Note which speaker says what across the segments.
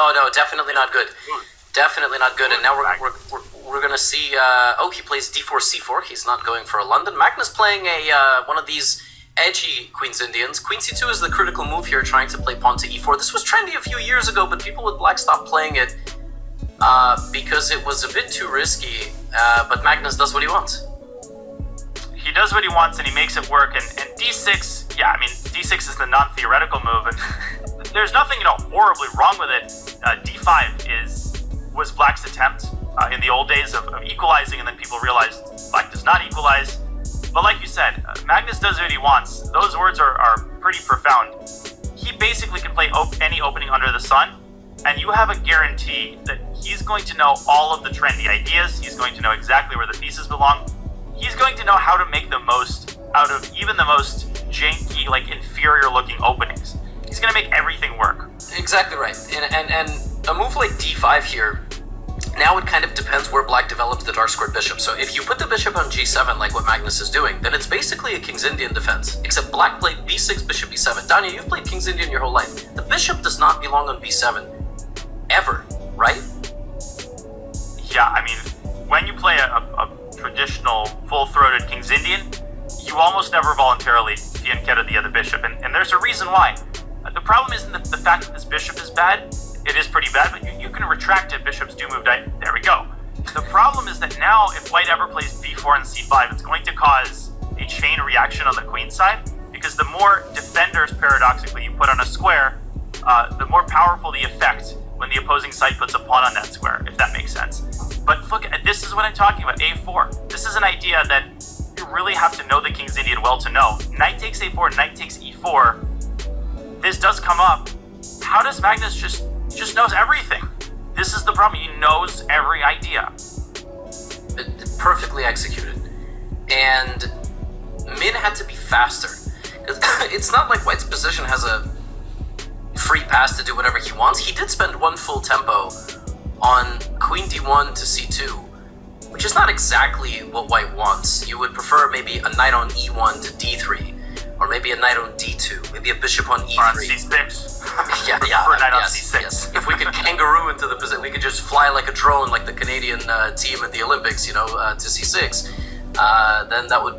Speaker 1: Oh no, definitely not good. Definitely not good. And now we're gonna see. He plays d4 c4. He's not going for a London. Magnus playing a one of these edgy Queen's Indians. Queen c2 is the critical move here, trying to play pawn to e4. This was trendy a few years ago, but people with black stopped playing it because it was a bit too risky. But Magnus does what he wants.
Speaker 2: He does what he wants, and he makes it work. And d6, yeah, I mean, d6 is the non-theoretical move, and there's nothing, horribly wrong with it. d5 was Black's attempt in the old days of equalizing, and then people realized Black does not equalize. But like you said, Magnus does what he wants. Those words are pretty profound. He basically can play any opening under the sun, and you have a guarantee that he's going to know all of the trendy ideas. He's going to know exactly where the pieces belong. He's going to know how to make the most out of even the most janky, inferior-looking openings. He's going to make everything work.
Speaker 1: Exactly right. And a move like d5 here, now it kind of depends where Black develops the dark squared bishop. So if you put the bishop on g7 like what Magnus is doing, then it's basically a King's Indian defense. Except Black played b6, bishop b7. Danya, you've played King's Indian your whole life. The bishop does not belong on b7. Ever, right?
Speaker 2: Yeah, I mean, when you play a traditional full-throated King's Indian, you almost never voluntarily fianchetto the other bishop, and there's a reason why. The problem isn't the fact that this bishop is bad. It is pretty bad, but you can retract it. Bishops do move. There we go. The problem is that now, if white ever plays b4 and c5, it's going to cause a chain reaction on the queen side, because the more defenders, paradoxically, you put on a square, the more powerful the effect when the opposing side puts a pawn on that square, if that makes sense. But look, this is what I'm talking about, a4. This is an idea that you really have to know the King's Indian well to know. Knight takes a4, knight takes e4. This does come up. How does Magnus just knows everything? This is the problem. He knows every idea.
Speaker 1: Perfectly executed. And Min had to be faster. It's not like White's position has a free pass to do whatever he wants. He did spend one full tempo on Queen d1 to c2, which is not exactly what White wants. You would prefer maybe a knight on e1 to d3, or maybe a knight on d2, maybe a bishop on e3.
Speaker 2: Or on c6.
Speaker 1: yeah,
Speaker 2: knight on
Speaker 1: yes,
Speaker 2: c6.
Speaker 1: yes. If we could kangaroo into the position, we could just fly like a drone, like the Canadian team at the Olympics, to c6. Then that would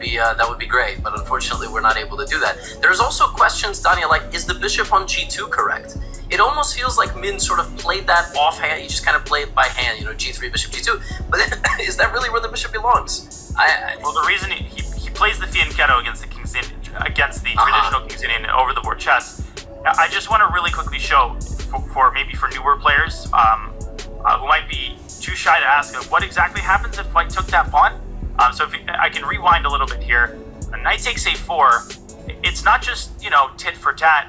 Speaker 1: be great. But unfortunately, we're not able to do that. There's also questions, Danya, like, is the bishop on g2 correct? It almost feels like Min sort of played that offhand. He just kind of played by hand, g3, bishop, g2. But is that really where the bishop belongs?
Speaker 2: Well, the reason he plays the fianchetto against the King's Indian, against the traditional King's Indian over the board chess. I just want to really quickly show for newer players who might be too shy to ask, what exactly happens if White took that pawn? So if I can rewind a little bit here. A knight takes a4. It's not just tit for tat.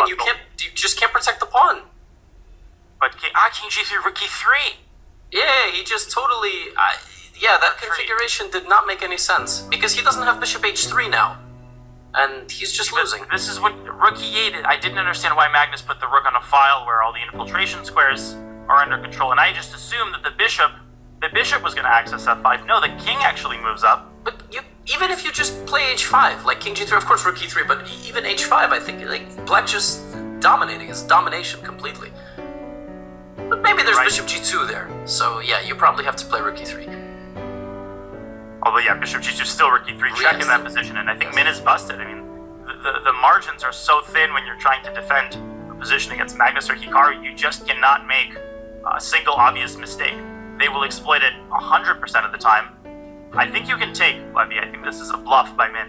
Speaker 1: mean, you just can't protect the pawn.
Speaker 2: But King G3, Rook E3.
Speaker 1: Yeah, he just totally... that configuration did not make any sense. Because he doesn't have Bishop H3 now. And he's just losing.
Speaker 2: This is what Rook E8... I didn't understand why Magnus put the rook on a file where all the infiltration squares are under control. And I just assumed that the bishop was going to access F5. No, the king actually moves up.
Speaker 1: But even if you just play H5, like King G3, of course Rook E3, but even H5, I think like Black just dominating. It's domination completely. But maybe there's Bishop G2 there. So yeah, you probably have to play Rook E3.
Speaker 2: Although yeah, Bishop G2 still Rook E3, check in that position, and I think Min is busted. I mean, the margins are so thin when you're trying to defend a position against Magnus or Hikaru. You just cannot make a single obvious mistake. They will exploit it 100% of the time. I think you can take, Levy. I think this is a bluff by Min.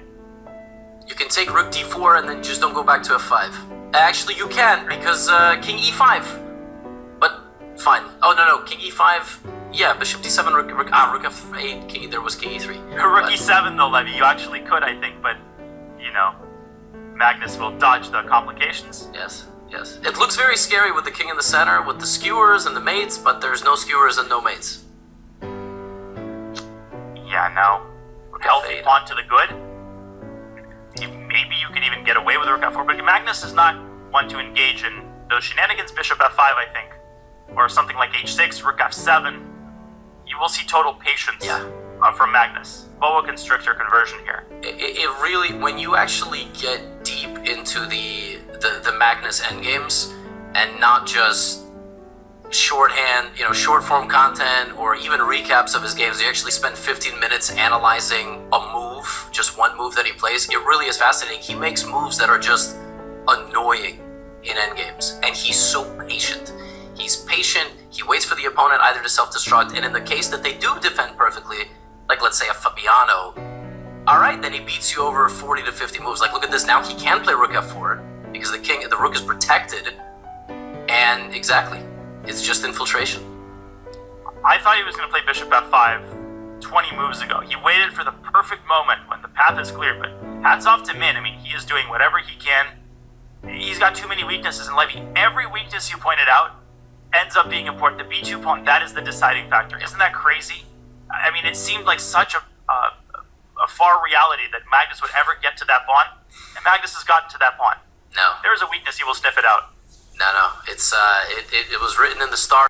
Speaker 1: You can take Rook D4 and then just don't go back to F5. Actually, you can, because King E5. But, fine. Oh, no, King E5. Yeah, Bishop D7, Rook F8, there was King E3.
Speaker 2: Rook E7, though, Levy, you actually could, I think, but, Magnus will dodge the complications.
Speaker 1: Yes. It looks very scary with the king in the center, with the skewers and the mates, but there's no skewers and no mates.
Speaker 2: Yeah, no. Healthy pawn to the good. Maybe you could even get away with Rook F4, but Magnus is not one to engage in those shenanigans. Bishop F5, I think, or something like H6, Rook F7. You will see total patience from Magnus. Boa constrictor conversion here.
Speaker 1: It really, when you actually get deep into the Magnus endgames, and not just shorthand, short form content, or even recaps of his games, you actually spend 15 minutes analyzing a move, just one move that he plays. It really is fascinating. He makes moves that are just annoying in endgames, and he's so patient. He's patient, he waits for the opponent either to self-destruct, and in the case that they do defend perfectly, like let's say a Fabiano, alright, then he beats you over 40 to 50 moves. Like look at this, now he can play Rook F4, because the rook is protected, and exactly, it's just infiltration.
Speaker 2: I thought he was going to play Bishop F5 20 moves ago. He waited for the perfect moment when the path is clear, but hats off to Min. I mean, he is doing whatever he can. He's got too many weaknesses, and Levy, every weakness you pointed out ends up being important. The B2 pawn, that is the deciding factor. Isn't that crazy? I mean, it seemed like such a far reality that Magnus would ever get to that pawn, and Magnus has gotten to that pawn.
Speaker 1: No.
Speaker 2: There's a weakness, he will sniff it out.
Speaker 1: No. It's it was written in the stars.